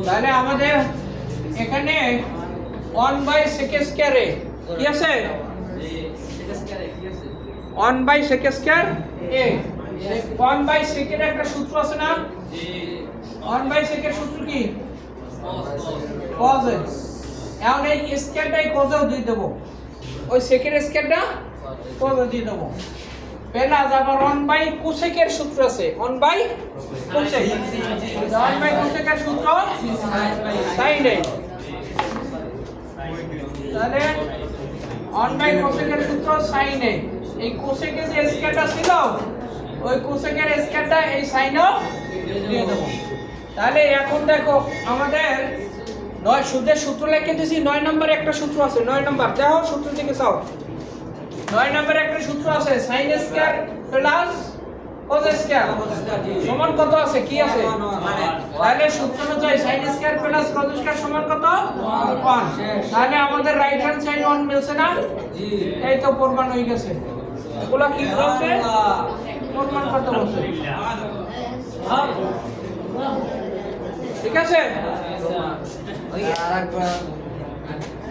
তাহলে আমাদের এখানে 1/sec স্কয়ারে কি আছে? 1/sec স্কয়ার a 1/sec এর একটা সূত্র আছে না? 1/sec এর সূত্র কি? cos a। এখন এই স্কয়ারটাই cos-এও দিয়ে দেব, ওই সেকের স্কয়ারটা cos-এ দিয়ে দেব। প্লাস আবার 1/cosec এর সূত্র আছে, 1/cosec 1/cosec এর সূত্র sin a। তাহলে 1/cosec এর সূত্র sin a, এই cosec এর যে স্কয়ারটা ছিল ওই cosec এর স্কয়ারটা এই sin-ও দিয়ে দেব। তাহলে এখন দেখো আমাদের 9 সুদের সূত্র লিখে দিয়েছি। 9 নম্বরে একটা সূত্র আছে, 9 নম্বর দেখো সূত্র থেকে চাও। 9 নম্বরে একটা সূত্র আছে sin square plus cos square সমান কত আছে? কি আছে? তাহলে সূত্র অনুযায়ী sin square plus cos square সমান কত? 1। তাহলে আমাদের রাইট হ্যান্ড সাইড 1 মিলছে না? জি, এই তো প্রমাণ হয়ে গেছে। এগুলা কি বলছে? প্রমাণ কত বলছে? ঠিক আছে।